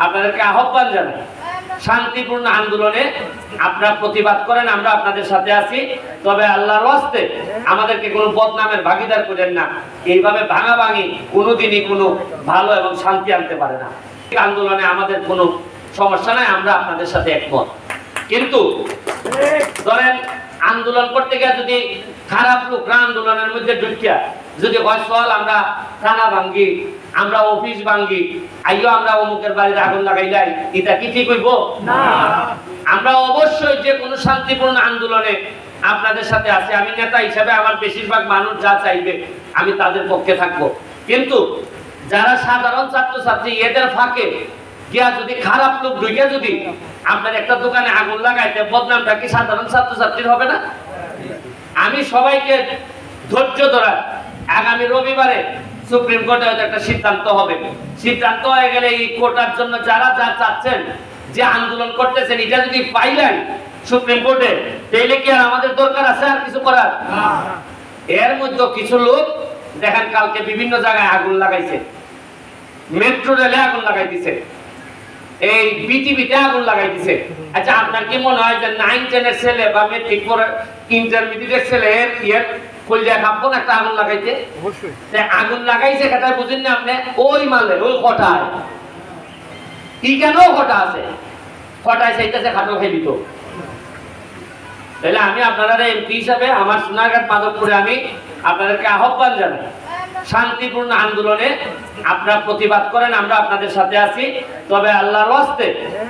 আপনাদেরকে আহ্বান জানাই, শান্তিপূর্ণ আন্দোলনে আপনারা প্রতিবাদ করেন, আমরা আপনাদের সাথে আছি। তবে আল্লাহর ওয়াস্তে আমাদেরকে কোনো বদনামের ভাগিদার করেন না। এইভাবে ভাঙাভাঙি কোনোদিনই কোনো ভালো এবং শান্তি আনতে পারে না। আন্দোলনে আমাদের কোনো সমস্যা নাই, আমরা আপনাদের সাথে একমত। কিন্তু ধরেন আন্দোলন করতে গিয়ে যদি খারাপ লোকরা আন্দোলনের মধ্যে ঢুকিয়া যদি হয় চল আমরা থানা ভাঙ্গি, আমরা অফিস ভাঙ্গি, আইও আমরা অমুকের বাড়িতে আগুন লাগাইলাই, এটা কি ঠিক হইব না? আমরা অবশ্যই যে কোনো শান্তিপূর্ণ আন্দোলনে আপনাদের সাথে আছি। আমি নেতা হিসাবে আমার বেশিরভাগ মানুষ যা চাইবে আমি তাদের পক্ষে থাকবো। কিন্তু যারা সাধারণ ছাত্রছাত্রী এদের ফাঁকে গিয়া যদি খারাপ লোক ঢুকে যদি আপনার একটা দোকানে আগুন লাগাইতে, বদনামটা কি সাধারণ ছাত্রছাত্রীর হবে না? আমি সবাইকে ধৈর্য ধরা, আগামী রবিবারে সুপ্রিম কোর্টে হয়তো একটা সিদ্ধান্ত হবে। সিদ্ধান্ত হয়ে গেলে এই কোর্টার জন্য যারা যা চাচ্ছেন, যে আন্দোলন করতেছেন, এটা যদি পাইলেন সুপ্রিম কোর্টে, তাইলে কি আর আমাদের দরকার আছে আর কিছু করার? এর মধ্যে কিছু লোক দেখেন কালকে বিভিন্ন জায়গায় আগুন লাগাইছে, মেট্রো রেলে আগুন লাগাই দিছে, এই বিটিভিতে আগুন লাগাই দিছে। আচ্ছা, আপনার কি মনে হয় যে 9-10 এর ছেলে বা মেট্রিক পড়ে ইন্টারমিডিয়েটের ছেলে এর কইলা খাবো না একটা আগুন লাগাইতে? অবশ্যই। আগুন লাগাইছে কথা বুঝেন না আপনি? ওই মালে ওই কটায় কি কেন কটা আছে, কটায় চাইতেছে খাটো খাই দিত। তাহলে আমি আপনারা এমপি হিসাবে আমার সোনারঘাট মাধবপুরে আমি আপনাদেরকে আহ্বান জানাই, শান্তিপূর্ণ আন্দোলনে আপনারা প্রতিবাদ করেন, আমরা আপনাদের সাথে আছি। তবে আল্লাহর ওয়াস্তে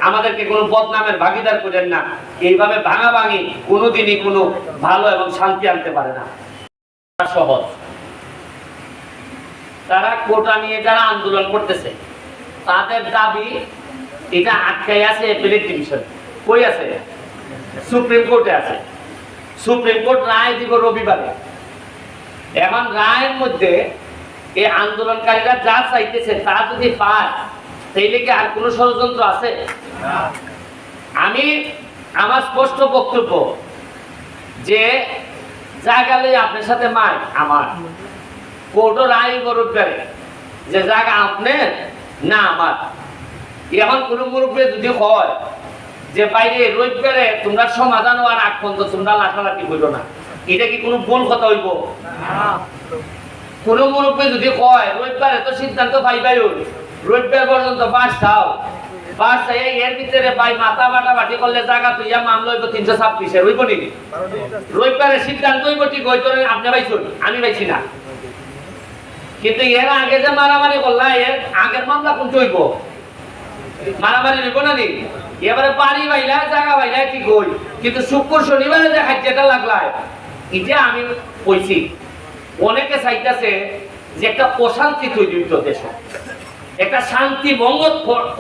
আমাদেরকে কোনো বদনামের ভাগিদার করেন না। এইভাবে ভাঙাভাঙি কোনোদিনই কোনো ভালো এবং শান্তি আনতে পারে না। সহজ, তারা কোটা নিয়ে যারা আন্দোলন করতেছে তাদের দাবি এটা আটকাই আছে এপিলেট ডিভিশন। কই আছে? সুপ্রিম কোর্টে আছে। সুপ্রিম কোর্ট রায় দিব রবিবারে। এখন রায়ের মধ্যে এই আন্দোলনকারীরা যা চাইতেছে তা যদি পায়, তাইলে কি আর কোনো ষড়যন্ত্র আছে? আমি আমার স্পষ্ট বক্তব্য যে জায়গালে আপনার সাথে মায় আমার কোর্টও রায় রবিবারে যে জায়গা আপনার না আমার। এখন কোনো মুরব্বী যদি হয় যে বাইরে রবিবারে তোমরা সমাধান হওয়ার আগ পর্যন্ত তোমরা লাঠালাঠি হইল না, এটা কি কোনো ভুল কথা হইব? কোন মুরব্বী যদি কয় রবিবারে তো সিদ্ধান্ত পাইবাই, রবিবার পর্যন্ত বাস খাও, বাস খাই এর ভিতরে ভাই মাথা বাটাবাটি করলে জায়গা তুই মামলা হইব 326 হইব নাকি? রবিবারে সিদ্ধান্ত হইব ঠিক হইতো, আপনি পাইছেন আমি পাইছি না। কিন্তু এর আগে যে মারামারি করলা, এর আগের মামলা কোনটা হইব? মারামারি হইব না নি? এবারে বাড়ি বাইলা জায়গা বাইলা ঠিক হই, কিন্তু শুক্র শনিবারে যে খাদ্যটা লাগলায় এটা আমি কইছি। অনেকে চাইতেছে যে একটা অশান্তি তৈরি হইতো দেশে, একটা শান্তি ভঙ্গ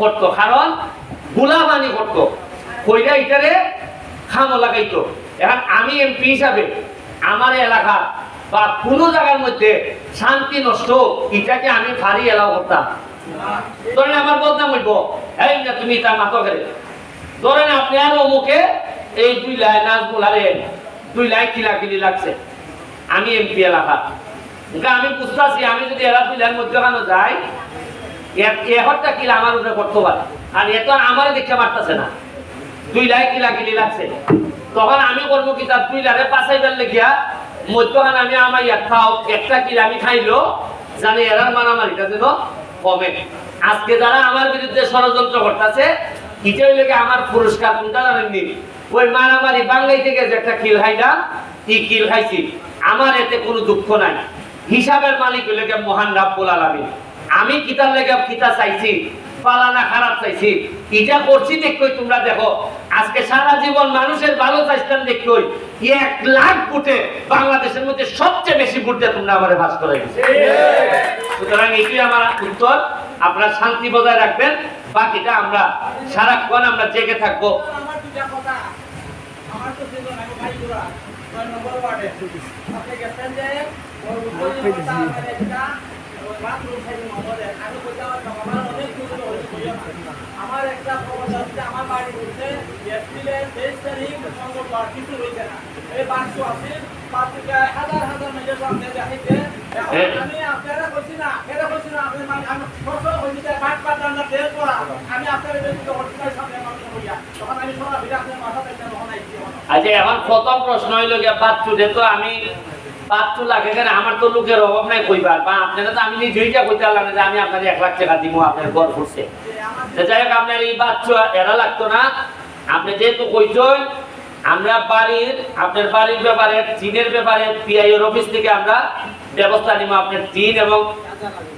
করতো, কারণ গুলাবানি করতো, কইরা এটারে খামো লাগাইতো। এখন আমি এমপি হিসাবে আমার এলাকা বা কোনো জায়গার মধ্যে শান্তি নষ্ট এটাকে আমি ফারি এলাও করতাম? ধরেন আমার বদনাম হইব, এই না তুমি তার মাথা খেলে ধরেন আপনি আর অমুকে এই 2 লাইন নাজমুল আরে 2 লাইন কিলাকিলি লাগছে, আমি এমপি এলাকা, আমি বুঝতেছি আমি যদি এরা 2 লাইন মধ্যে কেন যাই একটা কিলা আমার উপরে করতে পারে, আর এত আমার দেখে মারতেছে না, 2 লাইন কিলাকিলি লাগছে, তখন আমি করবো কি তার 2 লাইনে পাশাইবার লেগিয়া মধ্যখানে আমি আমার একটা কিলা আমি খাইলো জানি এরার মারামারিটা যেন কমে। আজকে যারা আমার বিরুদ্ধে ষড়যন্ত্র করতেছে এটা হইলে আমার পুরস্কার কোনটা জানেননি? ওই মারামারি বাংলাই থেকে যে একটা কিল খাইলাম, এই কিল খাইছি, আমার এতে কোনো দুঃখ নাই। হিসাবের মালিক হইলে মহান রাব্বুল আলামিন। আমি কিতার লেগে কিতা চাইছি, পালানা খারাপ চাইছি, এটা করছি দেখোই তোমরা দেখো। আজকে সারা জীবন মানুষের ভালো চাইছিলাম দেখোই 1 লাখ ভোটে বাংলাদেশের মধ্যে সবচেয়ে বেশি ভোট দিয়ে তোমরা আমারে ভাস করে গেছে। সুতরাং এটাই আমার উত্তর, আপনারা শান্তি বজায় রাখবেন, বাকিটা আমরা সারাক্ষণ আমরা জেগে থাকবো। আমার একটা খবর আছে, আমার বাড়ি বলছে এপ্রিলের 23 তারিখ সংগঠন কিছু হয়েছে না, এই 580 পাত্রিকায় হাজার হাজার মেয়েদের সামনে দেখাইতে আমি আপনারা কইছি না, এটা কইছি না, আপনি মানে আমি সব কইছি যে পাঁচ রান্না তেল করা, আমি আপনাদের বেশি করছি না সামনে মানুষ কইয়া, তখন আমি সোনা ভিড়া আপনার মাথা থেকে তখন আইছি। আচ্ছা এখন প্রথম প্রশ্ন হইল গিয়া বাচ্চুদের তো আমি বাচ্চু লাগে কেন আমার তো লোকের অভাব নাই কইবার বা আপনারা তো আমি নিজেই যা কইতে পারলাম যে আমি আপনার 1 লাখ টাকা দিব আপনার ঘর করছে যাই হোক আপনার এই বাচ্চু এরা লাগতো না আপনি যেহেতু কইছেন আমরা বাড়ির আপনার বাড়ির ব্যাপারে টিনের ব্যাপারে পিআইওর অফিস থেকে আমরা ব্যবস্থা নিব আপনার টিন এবং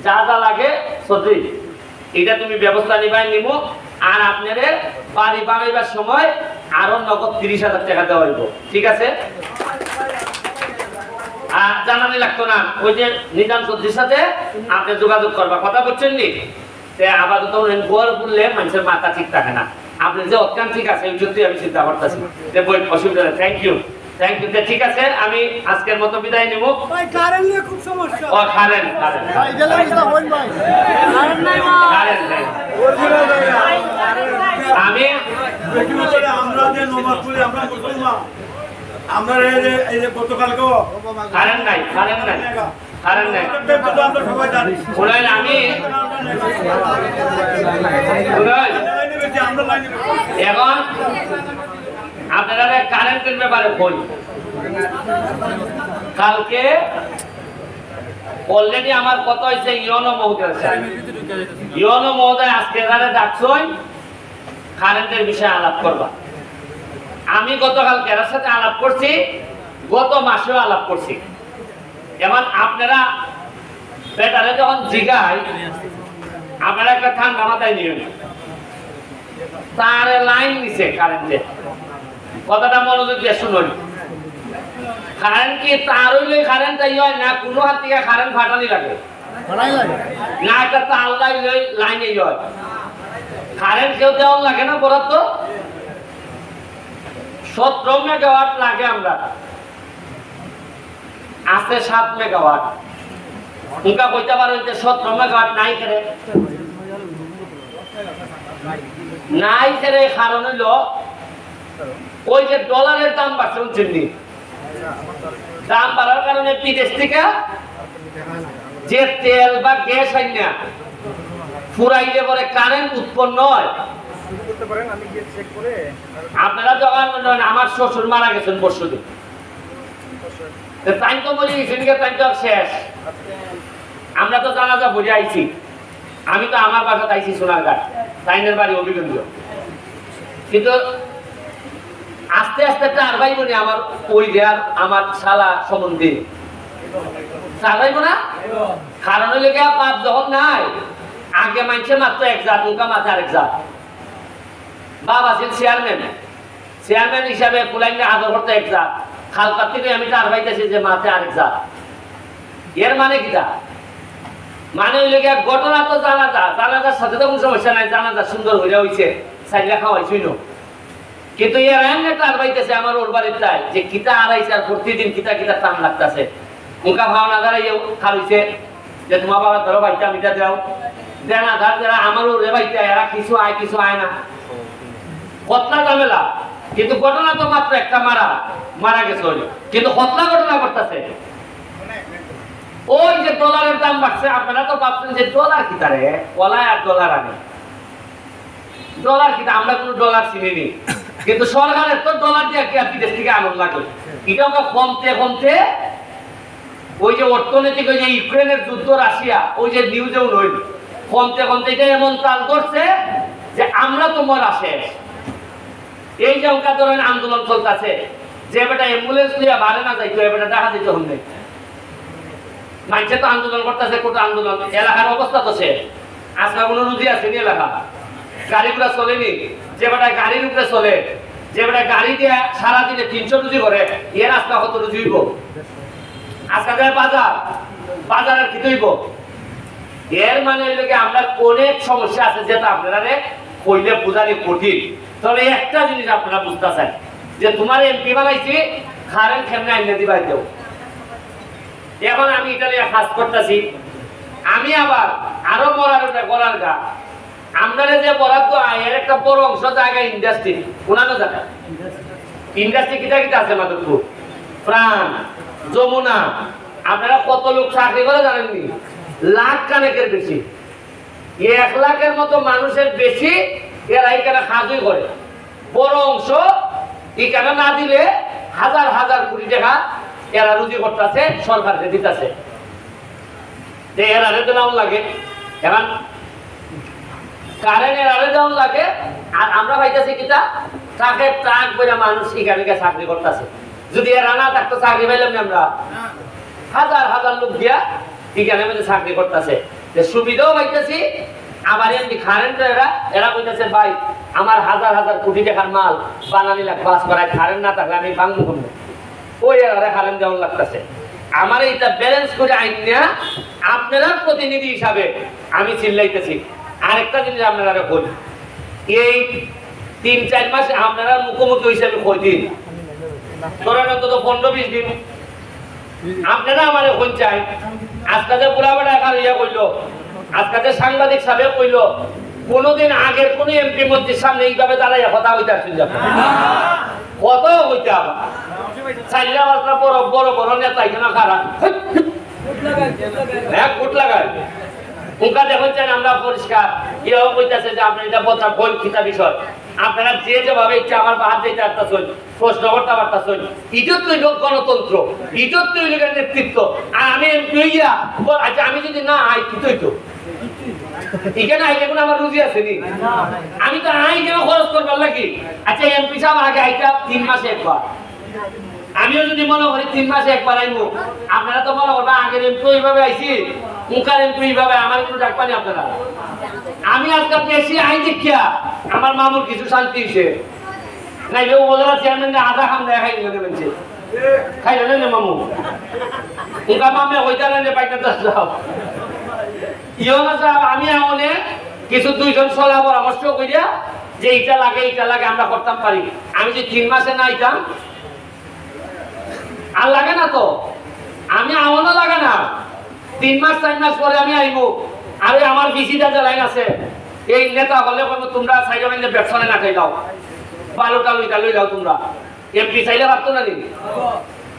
যা যা লাগে সত্যি এটা তুমি ব্যবস্থা নিবাই নিব আর আপনাদের বাড়ি বানাইবার সময় আরো নগদ 30,000 টাকা দেওয়া হইব ঠিক আছে আর জানানি লাগতো না ওই যে নিজাম চৌধুরীর সাথে আপনি যোগাযোগ করবা কথা বলছেন নি আপাতত গোয়ার বললে মানুষের মাথা ঠিক থাকে না আপনি যে অত্যন্ত ঠিক আছে ওই জন্যই আমি চিন্তা করতেছি অসুবিধা নেই থ্যাংক ইউ ঠিক আছে আমি আজকের মতো বিদায় নিব ভাই কারেন্ট নিয়ে খুব সমস্যা ও কারেন্ট ভাই গেলাম না হইন ভাই কারেন্ট নাই আমি আমরা যে নমাজ পড়ি আমরা মুসলমান আমরা এই যে গতকালকেও কারেন্ট নাই আমরা সবাই জানি শুনেন আমি শুনেন আমরা লাইনে এখন আপনারা কারেন্টের ব্যাপারে বলি কালকে অলরেডি আমার কথা হয়েছে ইয়নো মহোদয় আজকে এখানে ডাকছই কারেন্টের বিষয়ে আলাপ করবা আমি গতকাল এর সাথে আলাপ করছি গত মাসেও আলাপ করছি যেমন আপনারা বেটারে যখন জিগায় আপনারা একটা ঠান্ডা মাথায় নিয়ে তার লাইন নিছে কারেন্টের কথাটা মনোযোগ দিয়ে শুনুন কারেন্ট কি তার হইলে কারেন্ট হয় না কোনো হাত থেকে কারেন্ট ফাটানি লাগে না একটা তার লাইনে হয় কারেন্ট কেউ দেওয়ার লাগে না বরাদ্দ 17 মেগাওয়াট লাগে আমরা আছে 7 মেগাওয়াট উনকা কইতে পারো যে 17 মেগাওয়াট নাই করে কারণ হলো ওই যে ডলারের দাম বাড়ছে শুনছেন দাম বাড়ার কারণে বিদেশ থেকে যে তেল বা গ্যাস আইনা ফুরাইলে পরে কারেন্ট উৎপন্ন হয় আপনারা যখন আমার শ্বশুর মারা গেছেন পরশুদিন তাই তো বলি তাই তো শেষ আমরা তো জানাজা বুঝে আইছি আমি তো আমার বাসাতে আইছি সোনারঘাট তাইনের বাড়ি অভিগঞ্জ কিন্তু আস্তে আস্তে আর ভাই বোনে আমার ওই দেয়ার আমার শালা সম্বন্ধে চালাইব না কারণ হইলে গিয়া পাপ যখন নাই আগে মানছে মাত্র 1 জাত নৌকা মাথা আরেক জাত বাবা আছেন চেয়ারম্যান হিসাবে কুলাইনে আদর করতে 1 জাত খালকার থেকে আমি তার ভাইতেছি যে মাথায় আরেক জাত এর মানে কিটা মানে হইলে গিয়া ঘটনা তো জানাজার সাথে তো কোনো সমস্যা নাই জানাজা সুন্দর হইয়া হইছে সাইডে খাওয়াইছই না কিন্তু এর এমনি তার বাইতেছে আমার ওর বাড়ির তাই যে কিতা আড়াইছে আর প্রতিদিন কিতা টান লাগতেছে মুখা ভাওনা দ্বারা খাওয়াইছে যে তোমার বাবা ধরো ভাইটা মিটা দাও দেনা ধার যারা আমারও রে ভাইটা এরা কিছু আয় না কতলা ঝামেলা কিন্তু ঘটনা তো মাত্র একটা মারা গেছে কিন্তু কতলা ঘটনা করতেছে ওই যে ডলারের দাম বাড়ছে আপনারা তো ভাবছেন যে ডলার কিতা রে কলায় আর ডলার আনে ডলার কিতা আমরা কোনো ডলার চিনি কিন্তু সরকারের তো ডলার দিয়ে কি বিদেশ থেকে আনন্দ লাগে এটা আমরা কমতে ওই যে অর্থনৈতিক ওই যে ইউক্রেনের যুদ্ধ রাশিয়া ওই যে নিউজেও নই কমতে এটা এমন তাল করছে যে আমরা তো মরা শেষ এই যে ওকা ধরেন আন্দোলন চলতেছে যে বেটা অ্যাম্বুলেন্স দিয়ে বাড়ে না যাইতো এবারে দেখা দিতে হন মানুষে তো আন্দোলন করতেছে কোটা আন্দোলন এলাকার অবস্থা তো সে আজকে কোনো রুজি আছে নি এলাকা গাড়িগুলো চলেনি যে বেটা গাড়ির উপরে চলে যে বেটা গাড়ি দিয়ে সারাদিনে 300 রুজি করে এর আজকে কত রুজি হইব আজকে বাজারের কি হইব এর মানে হইল কি আমরা অনেক সমস্যা আছে যেটা আপনারা কইলে বুঝানি কঠিন তবে একটা জিনিস আপনারা বুঝতেছেন যে তোমার এমপি বানাইছি কারেন্ট কেমনে আইনে দিবাই দেও এখন আমি ইটালি কাজ করতেছি আমি আবার আরো গলার গা আমরা যে বরাদ্দ এর একটা বড় অংশ জায়গায় ইন্ডাস্ট্রি কোনানো জায়গা ইন্ডাস্ট্রি কিটা আছে মাধবপুর প্রাণ যমুনা আপনারা কত লোক চাকরি করে জানেননি? লাখ কানেকের বেশি। 1 লাখের মতো মানুষের বেশি এরা এখানে কাজই করে। বড় অংশ এখানে না দিলে হাজার হাজার কোটি টাকা এরা রুজি করতেছে, সরকারকে দিতেছে। এরা রেতে নাম লাগে, এখন কারেন্ট এরা যেমন লাগে, আর আমরা পাইতেছি কিটা ট্রাকের ট্রাক বইরা মানুষ এখানে চাকরি করতেছে। যদি এরা না থাকতো চাকরি পাইলাম না আমরা। হাজার হাজার লোক দিয়া এখানে মধ্যে চাকরি করতেছে, সুবিধাও পাইতেছি। আবার এমনি কারেন্ট এরা কইতেছে ভাই আমার হাজার হাজার কোটি টাকার মাল বানানি লাখ বাস করায়, কারেন্ট না থাকলে আমি ভাঙবো করবো। ওই এরা কারেন্ট যেমন লাগতেছে। আমার এইটা ব্যালেন্স করে আইন না, আপনারা প্রতিনিধি হিসাবে আমি চিল্লাইতেছি। আরেকটা জিনিস আপনারা বলি, এই 3-4 মাস আপনারা মুখোমুখি হিসাবে কয়দিন ধরেন, অন্তত 15-20 দিন আপনারা আমার এখন চাই। আজকে যে পুরাবেড়া এখানে ইয়া কইলো, আজকে যে সাংবাদিক সাহেব কইলো, কোনোদিন আগের কোন এমপি মন্ত্রীর সামনে এইভাবে দাঁড়াইয়া কথা হইতে আসছেন যাবে কত হইতে আবার চাইলে আপনার বড় বড় বড় নেতা এখানে খারাপ ফুট লাগায় উনকা দেখুন চান আমরা পরিষ্কার। এও কইতাছে যে আপনার এটা বদলা ভুল খিতা বিষয়। আপনারা যে যেভাবে ইচ্ছা আমার বাহার দিতে আসতেছেন, প্রশ্ন করতে পারতেছেন। ইজত তৈরি গণতন্ত্র, ইজত তৈরি নেতৃত্ব। আর আমি এমপি হইয়া আচ্ছা আমি যদি না আই কি তো এখানে আইলে কোনো আমার রুজি আছে নি? আমি তো আই কেন খরচ করবার লাগি? আচ্ছা এমপি সাহেব আগে আইটা 3 মাসে একবার, আমিও যদি মনে করি 3 মাসে একবার আইবো, আপনারা তো মনে করবেন আগের এমপি এইভাবে আইছি, মুখার এমপি এইভাবে, আমার কিন্তু ডাকবানি আপনারা। আমি আজকে পেয়েছি আই দেখিয়া আমার মামুর কিছু শান্তি হয়েছে। নাইলে উপজেলা চেয়ারম্যান আধা খাম দেখাই নিয়ে বলছে খাইলেন না মামু মুখা মামে হইতে না পাইতে যাও ইয়না সাহেব। আমি এমনে কিছু 2জন সলা পরামর্শ করিয়া যে এইটা লাগে আমরা করতাম পারি। আমি যে 3 মাসে না আইতাম আর লাগে না তো, আমি আমারও লাগে না। 3 মাস 4 মাস পরে আমি আইবো। আরে আমার বিসিটা যে লাইন আছে, এই নেতা হলে তোমরা সাইডে মাইনে ব্যবসানে না খাই দাও, বালুটা লই দাও তোমরা। এমপি চাইলে পারতো না নি?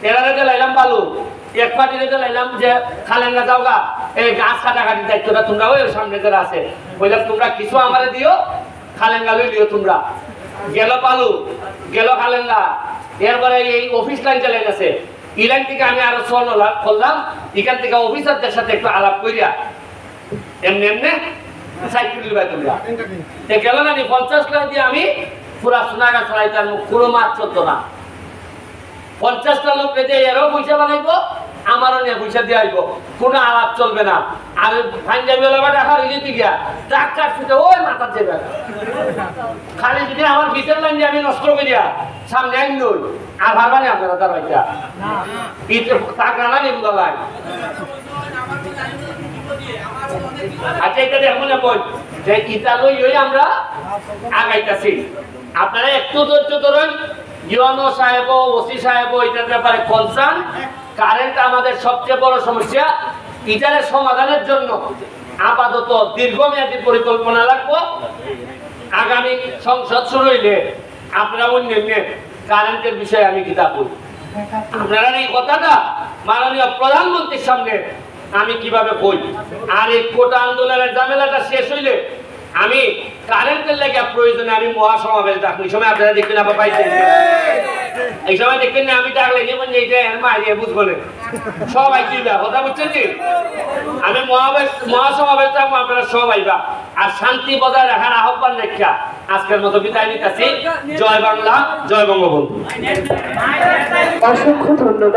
এরারে যে লাইলাম বালু, এক পার্টিতে যে লাইলাম যে খালেঙ্গা যাওগা, এই গাছ কাটাকাটি দায়িত্বটা তোমরা ওই সামনে যারা আছে বললাম তোমরা কিছু আমারে দিও, খালেঙ্গা লই দিও তোমরা। গেল বালু, গেল খালেঙ্গা, এরপরে এই অফিস লাইন চলে গেছে। এই লাইন থেকে আমি আরো 6 লাখ করলাম, এখান থেকে অফিসারদের সাথে একটু আলাপ করিয়া এমনি সাইকেল ভাই তোমরা গেল না 50 লাখ দিয়ে আমি পুরা সোনাগা ছড়াইতাম, কোনো মাছ চলতো না। 50টা লোক রেখে এরও পয়সা বানাইবো, আমারও নিয়ে পয়সা দিয়ে আসবো, কোনো আলাপ চলবে না। আর পাঞ্জাবি এলাকা টাকা রিলিতে গিয়া ট্রাক কাটতে ওই মাথা দেবে খালি যদি আমার ভিতর লাইন দিয়ে আমি নষ্ট করিয়া সামনে আইন নই আর ভাববানি আপনারা তার ভাইটা টাকা না নিগুলো লাইন। আচ্ছা এটা দেখুন বল যে ইটা লই আমরা আগাইতেছি। আপনারা একটু ধৈর্য ধরুন। ইউনো সাহেব, ওসি সাহেব এটার ব্যাপারে কনসার্ন। কারেন্ট আমাদের সবচেয়ে বড় সমস্যা। এটার সমাধানের জন্য আপাতত দীর্ঘমেয়াদী পরিকল্পনা লাগবে। আগামী সংসদ শুরু হইলে আপনারা অন্য কারেন্টের বিষয়ে আমি কিতাব বলি। আপনারা এই কথাটা মাননীয় প্রধানমন্ত্রীর সামনে আমি কিভাবে বই। আর এই কোটা আন্দোলনের ঝামেলাটা শেষ হইলে আমি কারেন্টের লেগে প্রয়োজনে আমি মহাসমাবেশ ডাকবো। এই সময় আপনারা দেখবেন আবার পাইছেন, এই সময় দেখবেন না আমি ডাকলে যেমন এইটা মারিয়ে বুঝবো না সবাই চিন্তা কথা বুঝছেন কি? আমি মহাসমাবেশ ডাকবো, আপনারা সব আইবা। আর শান্তি বজায় রাখার আহ্বান রেখা আজকের মতো বিদায় নিতেছি। জয় বাংলা, জয় বঙ্গবন্ধু। অসংখ্য ধন্যবাদ।